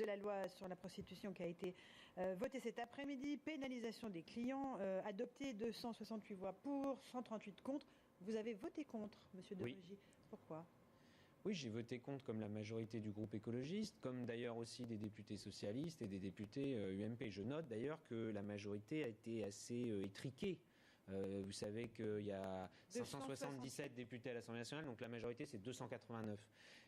de la loi sur la prostitution qui a été votée cet après-midi. Pénalisation des clients, adopté 268 voix pour, 138 contre. Vous avez voté contre, Monsieur de Rugy. Pourquoi ? Oui, j'ai voté contre comme la majorité du groupe écologiste, comme d'ailleurs aussi des députés socialistes et des députés UMP. Je note d'ailleurs que la majorité a été assez étriquée. Vous savez qu'il y a 577 députés à l'Assemblée nationale, donc la majorité c'est 289.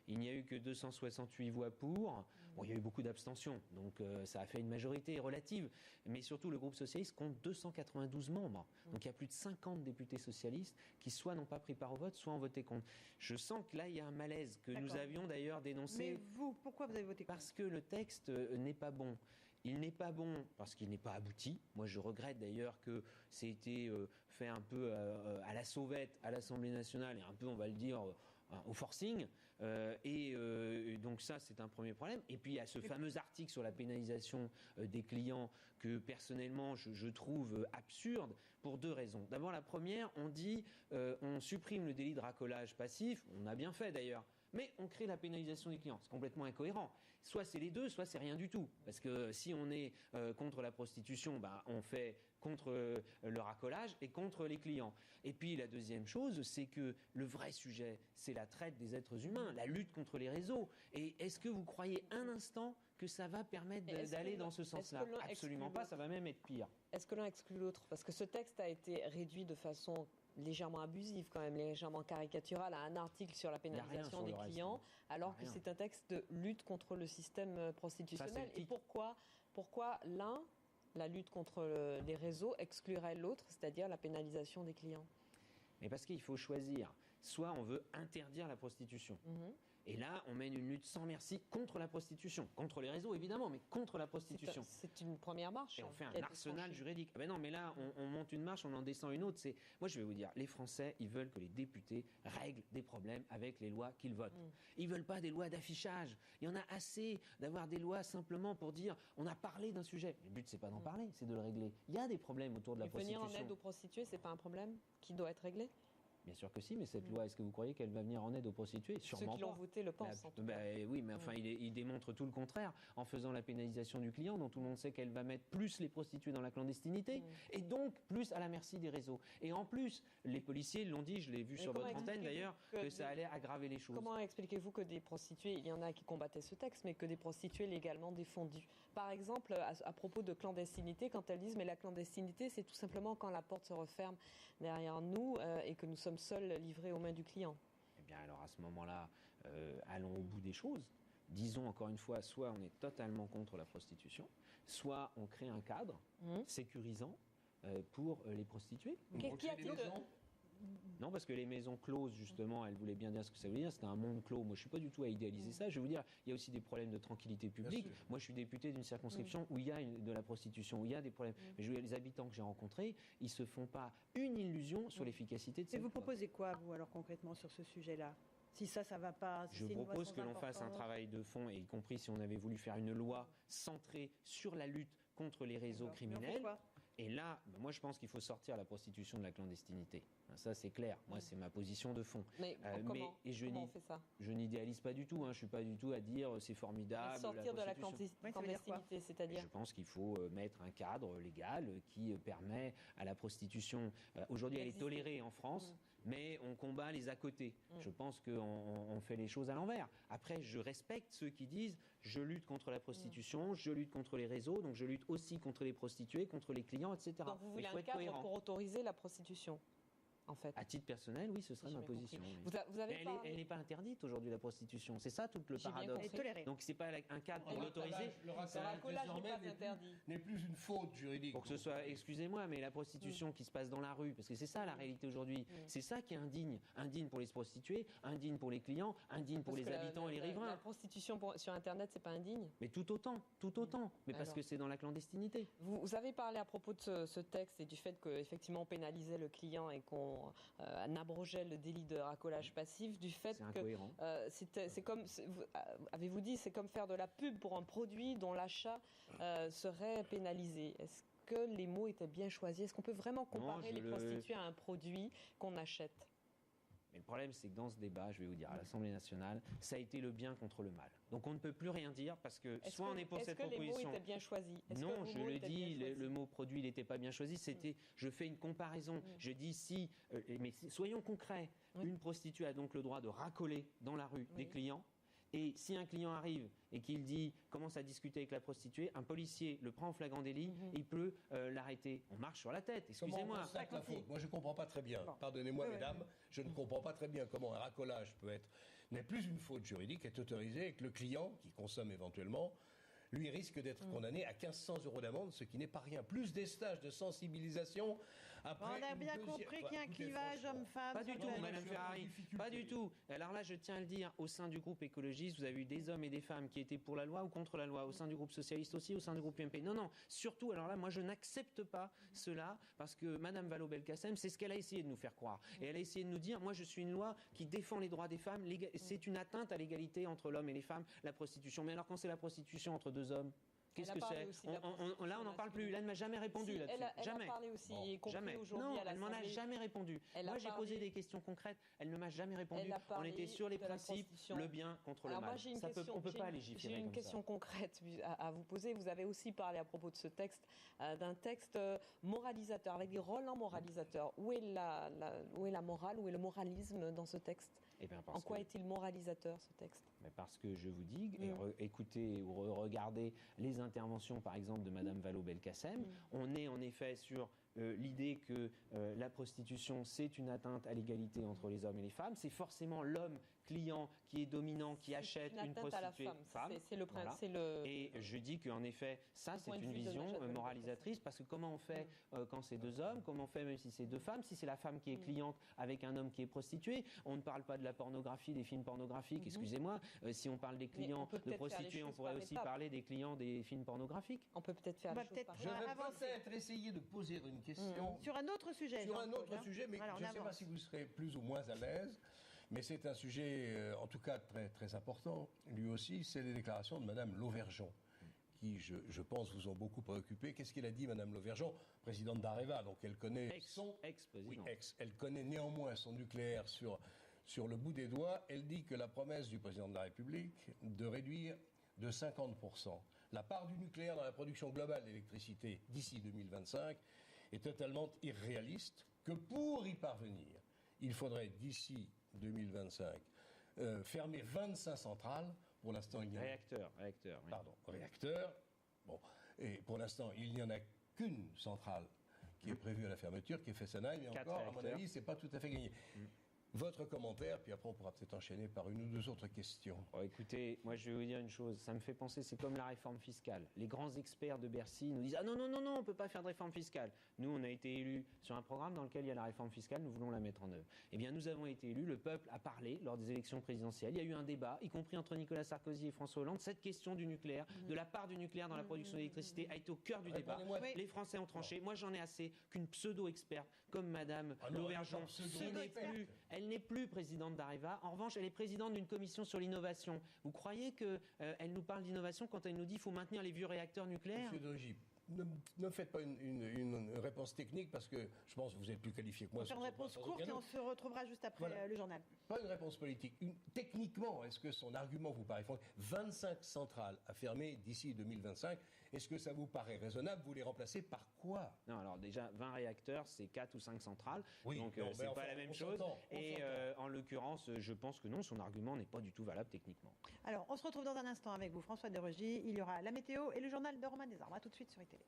Il n'y a eu que 268 voix pour. Bon, il y a eu beaucoup d'abstentions, donc ça a fait une majorité relative. Mais surtout, le groupe socialiste compte 292 membres. Donc il y a plus de 50 députés socialistes qui soit n'ont pas pris part au vote, soit ont voté contre. Je sens que là, il y a un malaise que nous avions d'ailleurs dénoncé. Mais vous, pourquoi vous avez voté contre ? Parce que le texte n'est pas bon. Il n'est pas bon parce qu'il n'est pas abouti. Moi, je regrette d'ailleurs que ça ait été fait un peu à la sauvette à l'Assemblée nationale et un peu, on va le dire, au forcing. Donc ça, c'est un premier problème. Et puis, il y a ce fameux article sur la pénalisation des clients que, personnellement, je trouve absurde pour deux raisons. D'abord, la première, on dit on supprime le délit de racolage passif. On a bien fait, d'ailleurs. Mais on crée la pénalisation des clients. C'est complètement incohérent. Soit c'est les deux, soit c'est rien du tout. Parce que si on est contre la prostitution, on fait contre le racolage et contre les clients. Et puis la deuxième chose, c'est que le vrai sujet, c'est la traite des êtres humains, la lutte contre les réseaux. Et est-ce que vous croyez un instant que ça va permettre d'aller dans ce sens-là ? Absolument pas, ça va même être pire. Est-ce que l'un exclut l'autre ? Parce que ce texte a été réduit de façon légèrement abusive, quand même, légèrement caricaturale, à un article sur la pénalisation des clients, alors que c'est un texte de lutte contre le système prostitutionnel. Et pourquoi l'un, la lutte contre les réseaux, exclurait l'autre, c'est-à-dire la pénalisation des clients ? Mais parce qu'il faut choisir. Soit on veut interdire la prostitution. Et là, on mène une lutte sans merci contre la prostitution. Contre les réseaux, évidemment, mais contre la prostitution. C'est une première marche. Et on fait un arsenal juridique. Ah ben non, mais là, on monte une marche, on en descend une autre. Moi, je vais vous dire, les Français, ils veulent que les députés règlent des problèmes avec les lois qu'ils votent. Ils veulent pas des lois d'affichage. Il y en a assez d'avoir des lois simplement pour dire on a parlé d'un sujet. Le but, c'est pas d'en parler, c'est de le régler. Il y a des problèmes autour de la prostitution. Venir en aide aux prostituées, c'est pas un problème qui doit être réglé ? Bien sûr que si, mais cette loi, est-ce que vous croyez qu'elle va venir en aide aux prostituées ? Sûrement pas. Ceux qui l'ont voté le pensent, en tout cas. Oui, mais enfin, il démontre tout le contraire en faisant la pénalisation du client, dont tout le monde sait qu'elle va mettre plus les prostituées dans la clandestinité, et donc plus à la merci des réseaux. Et en plus, les policiers l'ont dit, je l'ai vu sur votre antenne d'ailleurs, que ça allait aggraver les choses. Comment expliquez-vous que des prostituées, il y en a qui combattaient ce texte, mais que des prostituées légalement défendues ? Par exemple, à propos de clandestinité, quand elles disent mais la clandestinité, c'est tout simplement quand la porte se referme derrière nous et que nous sommes seuls livrés aux mains du client. Eh bien alors à ce moment-là, allons au bout des choses. Disons encore une fois, soit on est totalement contre la prostitution, soit on crée un cadre sécurisant pour les prostituées. Qui a-t-il Non, parce que les maisons closes, justement, elles voulaient bien dire ce que ça veut dire. C'était un monde clos. Moi, je ne suis pas du tout à idéaliser ça. Je vais vous dire, il y a aussi des problèmes de tranquillité publique. Moi, je suis député d'une circonscription où il y a de la prostitution, où il y a des problèmes. Mais je veux dire, les habitants que j'ai rencontrés, ils ne se font pas une illusion sur l'efficacité de cette loi. Et vous proposez quoi, vous, alors, concrètement, sur ce sujet-là ? Si ça va pas... Je propose que l'on fasse un travail de fond, et y compris si on avait voulu faire une loi centrée sur la lutte contre les réseaux criminels. Et là, moi, je pense qu'il faut sortir la prostitution de la clandestinité. Ça, c'est clair. Moi, c'est ma position de fond. Mais comment on fait ça ? Je n'idéalise pas du tout. Je ne suis pas du tout à dire c'est formidable. Mais sortir de la clandestinité, c'est-à-dire ? Je pense qu'il faut mettre un cadre légal qui permet à la prostitution. Aujourd'hui, elle est tolérée en France, mais on combat les à côté. Je pense qu'on fait les choses à l'envers. Après, je respecte ceux qui disent je lutte contre la prostitution, je lutte contre les réseaux, donc je lutte aussi contre les prostituées, contre les clients, etc. Donc vous voulez un cadre pour autoriser la prostitution, en fait. À titre personnel, oui, ce serait ma position. Oui. Elle n'est pas interdite aujourd'hui, la prostitution. C'est ça tout le paradoxe. Donc c'est pas un cadre pour l'autoriser. Le racolage n'est plus une faute juridique. Pour que ce soit, excusez-moi, mais la prostitution qui se passe dans la rue, parce que c'est ça la réalité aujourd'hui. C'est ça qui est indigne. Indigne pour les prostituées, indigne pour les clients, indigne pour les habitants et les riverains. La prostitution sur Internet, c'est pas indigne ? Mais tout autant. Mais parce que c'est dans la clandestinité. Vous avez parlé à propos de ce texte et du fait qu'effectivement on pénalisait le client et qu'on abrogeait le délit de racolage passif, du fait que c'est comme, avez-vous dit, c'est comme faire de la pub pour un produit dont l'achat serait pénalisé. Est-ce que les mots étaient bien choisis ? Est-ce qu'on peut vraiment comparer les prostituées à un produit qu'on achète ? Mais le problème, c'est que dans ce débat, je vais vous dire, à l'Assemblée nationale, ça a été le bien contre le mal. Donc on ne peut plus rien dire parce que soit on est pour cette proposition. Est-ce que les mots étaient bien choisis? Non, je le dis, le mot produit n'était pas bien choisi. C'était, je fais une comparaison. Je dis si, mais soyons concrets. Une prostituée a donc le droit de racoler dans la rue des clients. Et si un client arrive et qu'il commence à discuter avec la prostituée, un policier le prend en flagrant délit, il peut l'arrêter. On marche sur la tête, excusez-moi. Comment on constate la faute? Moi, je ne comprends pas très bien. Pardonnez-moi, mesdames, je ne comprends pas très bien comment un racolage n'est plus une faute juridique, est autorisé et que le client, qui consomme éventuellement, lui risque d'être condamné à 1 500 € d'amende, ce qui n'est pas rien. Plus des stages de sensibilisation. Après, on a bien compris qu'il y a un clivage homme-femme. Pas du tout, Madame Ferrari. Pas du tout. Alors là, je tiens à le dire, au sein du groupe écologiste, vous avez eu des hommes et des femmes qui étaient pour la loi ou contre la loi. Au sein du groupe socialiste aussi, au sein du groupe UMP. Non. Surtout, alors là, moi, je n'accepte pas cela parce que Madame Vallaud-Belkacem, c'est ce qu'elle a essayé de nous faire croire. Et elle a essayé de nous dire, moi, je suis une loi qui défend les droits des femmes. C'est une atteinte à l'égalité entre l'homme et les femmes, la prostitution. Mais alors, quand c'est la prostitution entre deux hommes, qu'est-ce que c'est? Là, on n'en parle plus. Là, elle ne m'a jamais répondu là-dessus. Elle a parlé aussi, y compris aujourd'hui à l'Assemblée. Elle m'en a jamais répondu. Moi, j'ai posé des questions concrètes. Elle ne m'a jamais répondu. On était sur les principes, le bien contre le mal. On ne peut pas légiférer comme ça. J'ai une question concrète à vous poser. Vous avez aussi parlé à propos de ce texte, d'un texte moralisateur, avec des rôles en moralisateur. Où est la morale, où est le moralisme dans ce texte? En quoi est-il moralisateur, ce texte? Parce que je vous dis, écoutez ou regardez les interventions, par exemple, de Madame Vallaud-Belkacem, on est en effet sur l'idée que la prostitution, c'est une atteinte à l'égalité entre les hommes et les femmes. C'est forcément l'homme client qui est dominant, qui achète une prostituée femme. C'est le principe. Et je dis qu'en effet, ça, c'est une vision moralisatrice, parce que comment on fait quand c'est deux hommes, comment on fait même si c'est deux femmes, si c'est la femme qui est cliente avec un homme qui est prostitué. On ne parle pas de la pornographie, des films pornographiques, excusez-moi. Si on parle des clients de prostituées, on pourrait aussi parler des clients des films pornographiques. On peut peut-être faire les choses par Je vais peut-être essayer de poser une question. Sur un autre sujet. Sur un autre sujet, mais je ne sais pas si vous serez plus ou moins à l'aise. Mais c'est un sujet, en tout cas, très, très important, lui aussi, c'est les déclarations de Mme Lauvergeon, qui, je pense, vous ont beaucoup préoccupé. Qu'est-ce qu'elle a dit, Mme Lauvergeon, présidente d'Areva, donc elle connaît ex-président. Oui, elle connaît néanmoins son nucléaire sur le bout des doigts. Elle dit que la promesse du président de la République de réduire de 50% la part du nucléaire dans la production globale d'électricité d'ici 2025 est totalement irréaliste, que pour y parvenir, il faudrait d'ici 2025 fermer 25 centrales. Pour l'instant, il y a réacteurs. Pardon, réacteurs. Bon, et pour l'instant, il n'y en a qu'une centrale qui est prévue à la fermeture, qui est Fessenheim. Et encore, à mon avis, c'est pas tout à fait gagné. Votre commentaire, puis après on pourra peut-être enchaîner par une ou deux autres questions. Écoutez, moi je vais vous dire une chose, ça me fait penser, c'est comme la réforme fiscale. Les grands experts de Bercy nous disent « Ah non, on ne peut pas faire de réforme fiscale ». Nous, on a été élus sur un programme dans lequel il y a la réforme fiscale, nous voulons la mettre en œuvre. Eh bien, nous avons été élus, le peuple a parlé lors des élections présidentielles, il y a eu un débat, y compris entre Nicolas Sarkozy et François Hollande. Cette question du nucléaire, de la part du nucléaire dans la production d'électricité, a été au cœur du débat. Les Français ont tranché. Moi, j'en ai assez qu'une pseudo-experte comme Madame Lauvergeon, elle n'est plus présidente d'Areva. En revanche, elle est présidente d'une commission sur l'innovation. Vous croyez qu'elle nous parle d'innovation quand elle nous dit qu'il faut maintenir les vieux réacteurs nucléaires? Monsieur Dogy, ne faites pas une réponse technique parce que je pense que vous êtes plus qualifié que moi. On va faire une réponse courte et on se retrouvera juste après le journal. Pas une réponse politique. Techniquement, est-ce que son argument vous paraît fondé? 25 centrales à fermer d'ici 2025. Est-ce que ça vous paraît raisonnable? Vous les remplacez par quoi? Non, alors déjà, 20 réacteurs, c'est 4 ou 5 centrales. Oui, donc c'est pas la même chose. Et en l'occurrence, je pense que non, son argument n'est pas du tout valable techniquement. Alors, on se retrouve dans un instant avec vous, François de Rugy. Il y aura la météo et le journal de Romain Desarmes. À tout de suite sur iTélé.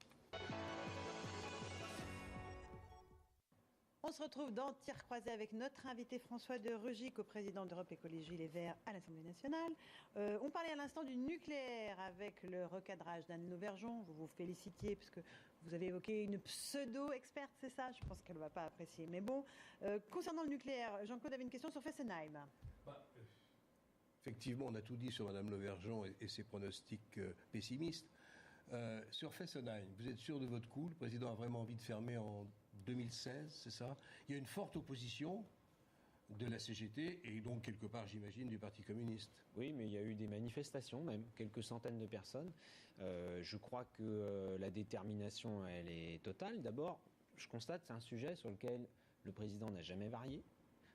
On se retrouve dans Tir croisé avec notre invité François de Rugy, co-président d'Europe Écologie Les Verts à l'Assemblée nationale. On parlait à l'instant du nucléaire avec le recadrage d'Anne Lauvergeon. Vous vous félicitiez puisque vous avez évoqué une pseudo-experte, c'est ça? Je pense qu'elle ne va pas apprécier. Mais bon, concernant le nucléaire, Jean-Claude avait une question sur Fessenheim. Effectivement, on a tout dit sur Mme Lauvergeon et ses pronostics pessimistes. Sur Fessenheim, vous êtes sûr de votre coup? Le président a vraiment envie de fermer en 2016, c'est ça? Il y a une forte opposition de la CGT et donc quelque part, j'imagine, du Parti communiste. Oui, mais il y a eu des manifestations, même quelques centaines de personnes. Je crois que la détermination, elle est totale. D'abord, je constate que c'est un sujet sur lequel le président n'a jamais varié.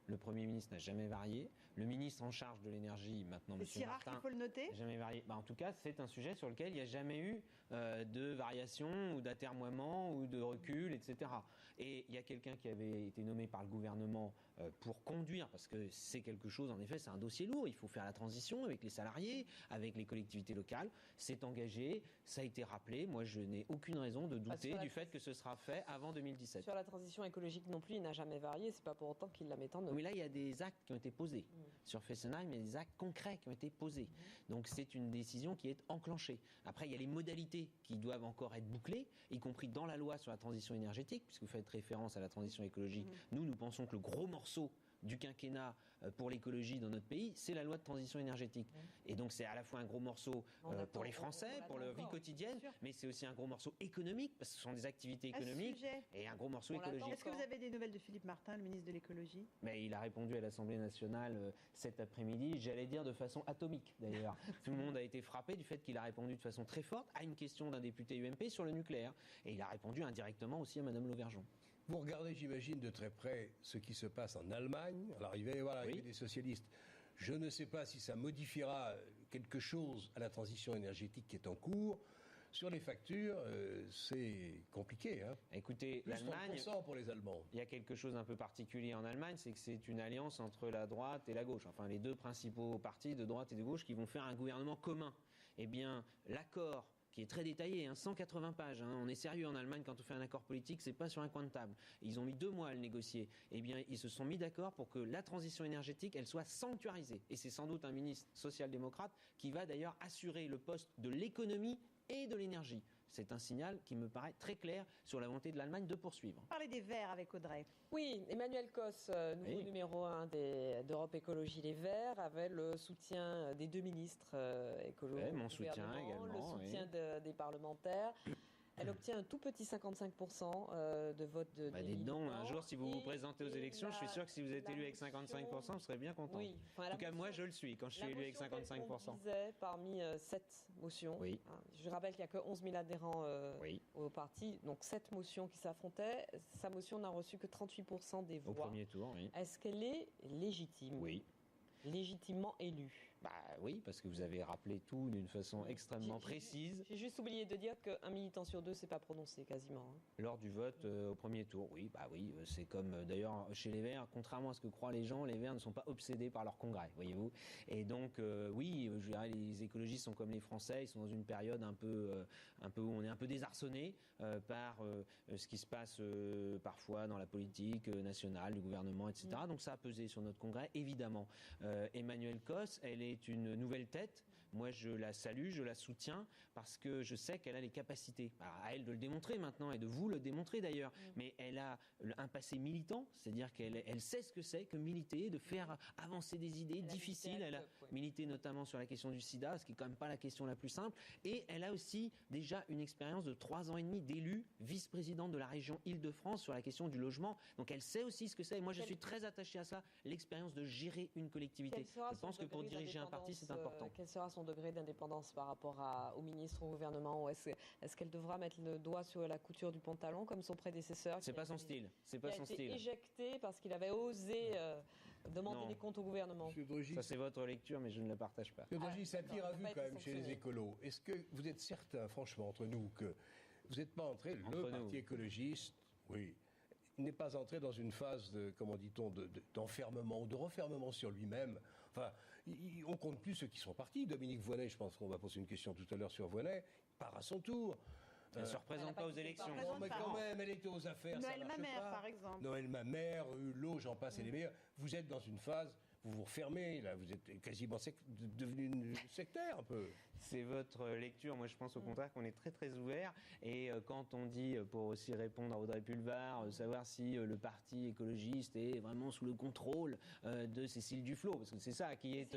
Le Premier ministre n'a jamais varié. Le ministre en charge de l'énergie, maintenant, M. C'est si rare Martin, qu'il faut le noter. jamais varié. En tout cas, c'est un sujet sur lequel il n'y a jamais eu de variation ou d'atermoiement ou de recul, etc. Et il y a quelqu'un qui avait été nommé par le gouvernement pour conduire, parce que c'est quelque chose, en effet, c'est un dossier lourd. Il faut faire la transition avec les salariés, avec les collectivités locales. C'est engagé, ça a été rappelé. Moi, je n'ai aucune raison de douter du fait que ce sera fait avant 2017. Sur la transition écologique non plus, il n'a jamais varié. C'est pas pour autant qu'il la met en œuvre. Mais là, il y a des actes qui ont été posés. Sur Fessenheim, il y a des actes concrets qui ont été posés. Donc, c'est une décision qui est enclenchée. Après, il y a les modalités qui doivent encore être bouclées, y compris dans la loi sur la transition énergétique, puisque vous faites référence à la transition écologique. Nous pensons que le gros morceau du quinquennat pour l'écologie dans notre pays, c'est la loi de transition énergétique. Et donc c'est à la fois un gros morceau pour les Français, pour leur vie quotidienne, mais c'est aussi un gros morceau économique, parce que ce sont des activités économiques, et un gros morceau écologique. Est-ce que vous avez des nouvelles de Philippe Martin, le ministre de l'écologie? Mais il a répondu à l'Assemblée nationale cet après-midi, j'allais dire de façon atomique d'ailleurs. Tout le monde a été frappé du fait qu'il a répondu de façon très forte à une question d'un député UMP sur le nucléaire. Et il a répondu indirectement aussi à Madame Lauvergeon. Vous regardez, j'imagine, de très près ce qui se passe en Allemagne. Alors, il va y avoir des socialistes. Je ne sais pas si ça modifiera quelque chose à la transition énergétique qui est en cours. Sur les factures, c'est compliqué. Écoutez, plus l'Allemagne, 30% pour les Allemands. Il y a quelque chose d'un peu particulier en Allemagne, c'est que c'est une alliance entre la droite et la gauche. Enfin, les deux principaux partis de droite et de gauche qui vont faire un gouvernement commun. Eh bien, l'accord qui est très détaillé, 180 pages. On est sérieux en Allemagne quand on fait un accord politique, c'est pas sur un coin de table. Ils ont mis 2 mois à le négocier. Eh bien, ils se sont mis d'accord pour que la transition énergétique, elle soit sanctuarisée. Et c'est sans doute un ministre social-démocrate qui va d'ailleurs assurer le poste de l'économie et de l'énergie. C'est un signal qui me paraît très clair sur la volonté de l'Allemagne de poursuivre. Parlez des Verts avec Audrey. Oui, Emmanuel Cos, nouveau numéro 1 d'Europe Écologie Les Verts, avait le soutien des deux ministres écologistes. Mon soutien également. Le soutien des parlementaires. Elle obtient un tout petit 55% de vote de dites donc, un jour, si vous vous présentez aux élections, je suis sûr que si vous êtes élu avec 55%, vous serez bien content. Oui. En tout cas, moi, je le suis quand je suis élu avec 55%. Parmi 7 motions. Oui. Je rappelle qu'il n'y a que 11 000 adhérents au parti, donc 7 motions qui s'affrontaient. Sa motion n'a reçu que 38% des voix. Au premier tour, oui. Est-ce qu'elle est légitime? Oui. Légitimement élue? Oui, parce que vous avez rappelé tout d'une façon extrêmement précise. J'ai juste oublié de dire qu'un militant sur 2 s'est pas prononcé quasiment. Lors du vote au premier tour, oui, c'est comme d'ailleurs chez les Verts, contrairement à ce que croient les gens, les Verts ne sont pas obsédés par leur congrès, voyez-vous. Et donc, je dirais, les écologistes sont comme les Français, ils sont dans une période un peu où on est un peu désarçonné par ce qui se passe parfois dans la politique nationale, du gouvernement, etc. Donc ça a pesé sur notre congrès, évidemment. Emmanuel Cos, elle est une nouvelle tête. Moi, je la salue, je la soutiens parce que je sais qu'elle a les capacités. Alors, à elle de le démontrer maintenant et de vous le démontrer d'ailleurs. Mais elle a un passé militant, c'est-à-dire qu'elle sait ce que c'est que militer, de faire avancer des idées difficiles. Elle a milité notamment sur la question du sida, ce qui est quand même pas la question la plus simple. Et elle a aussi déjà une expérience de 3 ans et demi d'élue vice-présidente de la région Île-de-France sur la question du logement. Donc elle sait aussi ce que c'est. Et moi, je suis très attaché à ça, l'expérience de gérer une collectivité. Je pense que pour diriger un parti, c'est important. Quel sera son degré d'indépendance par rapport au ministre, au gouvernement? Est-ce qu'elle devra mettre le doigt sur la couture du pantalon comme son prédécesseur? C'est pas son style. C'est pas son style. Éjecté parce qu'il avait osé demander des comptes au gouvernement. Ça, c'est votre lecture, mais je ne la partage pas. Ça tire à vue quand même chez les écolos. Est-ce que vous êtes certain, franchement, entre nous, que vous n'êtes pas entré, le parti écologiste, n'est pas entré dans une phase de, comment dit-on, d'enfermement ou de refermement sur lui-même? Enfin, on compte plus ceux qui sont partis. Dominique Voynet, je pense qu'on va poser une question tout à l'heure sur Voynet, part à son tour. Elle ne se représente pas aux élections. Mais quand même, elle était aux affaires. Noël Mamère, par exemple. Noël Mamère, Hulot, j'en passe et les meilleurs. Vous êtes dans une phase, vous vous refermez, là, vous êtes quasiment devenu sectaire un peu. C'est votre lecture. Moi, je pense au contraire qu'on est très très ouvert. Et quand on dit, pour aussi répondre à Audrey Pulvar, savoir si le parti écologiste est vraiment sous le contrôle de Cécile Duflot, parce que c'est ça qui est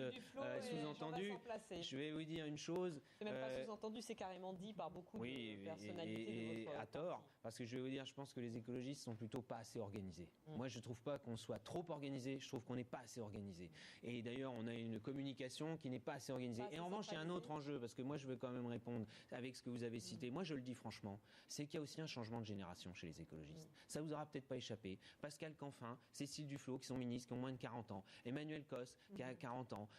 sous-entendu. Je vais vous dire une chose. C'est même pas sous-entendu, c'est carrément dit par beaucoup de personnalités. Et à tort, parce que je vais vous dire, je pense que les écologistes sont plutôt pas assez organisés. Moi, je trouve pas qu'on soit trop organisé. Je trouve qu'on n'est pas assez organisé. organisé. Et d'ailleurs, on a une communication qui n'est pas assez organisée. Et en revanche, il y a un autre enjeu, parce que moi, je veux quand même répondre avec ce que vous avez cité. Moi, je le dis franchement, c'est qu'il y a aussi un changement de génération chez les écologistes. Ça vous aura peut-être pas échappé. Pascal Canfin, Cécile Duflot, qui sont ministres, qui ont moins de 40 ans. Emmanuel Cos, qui a 40 ans.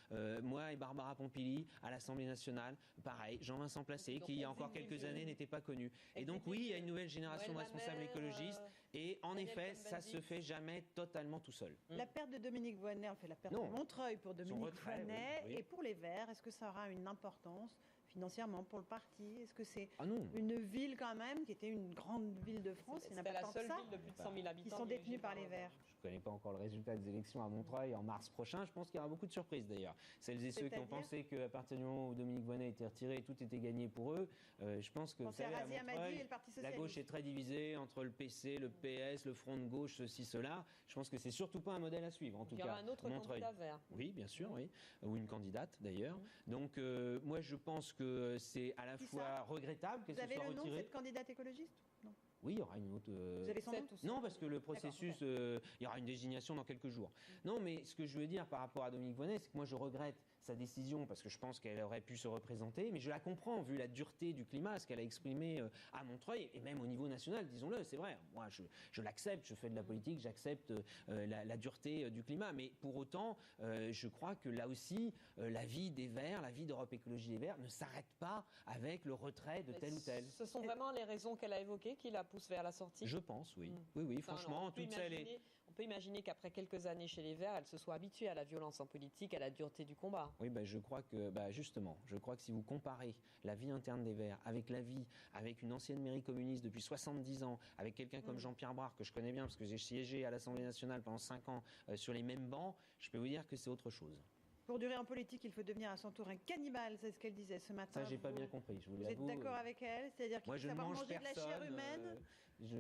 Moi et Barbara Pompili, à l'Assemblée nationale, pareil. Jean-Vincent Placé, qui il y a encore quelques années n'était pas connu. Et donc oui, il y a une nouvelle génération de responsables écologistes. Et en effet, ça se fait jamais totalement tout seul. La perte de Dominique Voynet, on fait la perte de Montreuil pour Dominique Voynet. Et pour les Verts, est-ce que ça aura une importance financièrement pour le parti? Est-ce que c'est une ville quand même qui était une grande ville de France? C'était la seule ville de plus de 100 000 habitants qui sont détenus par les Verts. Je ne connais pas encore le résultat des élections à Montreuil en mars prochain. Je pense qu'il y aura beaucoup de surprises d'ailleurs. Celles et ceux qui ont pensé qu'à partir du moment où Dominique Voynet était retiré, tout était gagné pour eux. Je pense que vous savez, à Montreuil, la gauche est très divisée entre le PC, le PS, le Front de gauche, ceci, cela. Je pense que c'est surtout pas un modèle à suivre. En tout cas, il y aura un autre Montreuil. candidat vert. Oui, bien sûr, oui. Ou une candidate d'ailleurs. Donc moi je pense que c'est à la fois regrettable qu'elle se soit retirée. Vous avez le nom de cette candidate écologiste? Non. Oui, il y aura une autre. Vous avez son nom? Non, parce que le processus, il y aura une désignation dans quelques jours. Non, mais ce que je veux dire par rapport à Dominique Voynet, c'est que moi je regrette sa décision parce que je pense qu'elle aurait pu se représenter, mais je la comprends vu la dureté du climat, ce qu'elle a exprimé à Montreuil et même au niveau national, disons-le, c'est vrai. Moi, je l'accepte, je fais de la politique, j'accepte la dureté du climat, mais pour autant, je crois que là aussi, la vie des Verts, la vie d'Europe Écologie Les Verts ne s'arrête pas avec le retrait de tel ou tel. Ce sont vraiment les raisons qu'elle a évoquées qui la poussent vers la sortie? Je pense, oui. Oui, franchement, toutes celles. On peut imaginer qu'après quelques années chez les Verts, elle se soit habituée à la violence en politique, à la dureté du combat. Oui, je crois que, justement, je crois que si vous comparez la vie interne des Verts avec la vie avec une ancienne mairie communiste depuis 70 ans, avec quelqu'un comme Jean-Pierre Brard, que je connais bien parce que j'ai siégé à l'Assemblée nationale pendant 5 ans sur les mêmes bancs, je peux vous dire que c'est autre chose. Pour durer en politique, il faut devenir à son tour un cannibale, c'est ce qu'elle disait ce matin. Ça, j'ai pas bien compris, je vous l'avoue. Vous êtes d'accord avec elle? C'est-à-dire qu'il faut savoir manger de la chair humaine?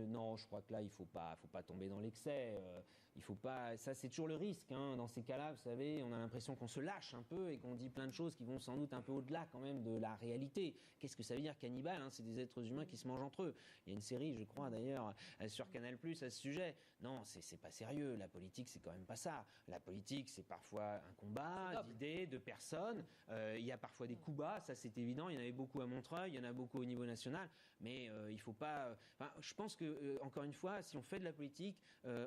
Non, je crois que là, il faut pas tomber dans l'excès. Il faut pas. Ça, c'est toujours le risque. Dans ces cas-là, vous savez, on a l'impression qu'on se lâche un peu et qu'on dit plein de choses qui vont sans doute un peu au-delà quand même de la réalité. Qu'est-ce que ça veut dire cannibale? C'est des êtres humains qui se mangent entre eux. Il y a une série, je crois d'ailleurs, sur Canal+ à ce sujet. Non, c'est pas sérieux. La politique, c'est quand même pas ça. La politique, c'est parfois un combat d'idées, de personnes. Il y a parfois des coups bas, ça c'est évident. Il y en avait beaucoup à Montreuil, il y en a beaucoup au niveau national. Mais il faut pas. Je pense que encore une fois, si on fait de la politique,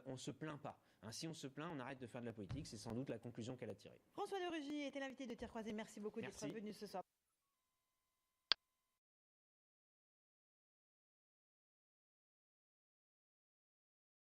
on se plaint pas. Si on se plaint, on arrête de faire de la politique. C'est sans doute la conclusion qu'elle a tirée. François de Rugy était l'invité de Terre Croisée. Merci beaucoup d'être venu ce soir.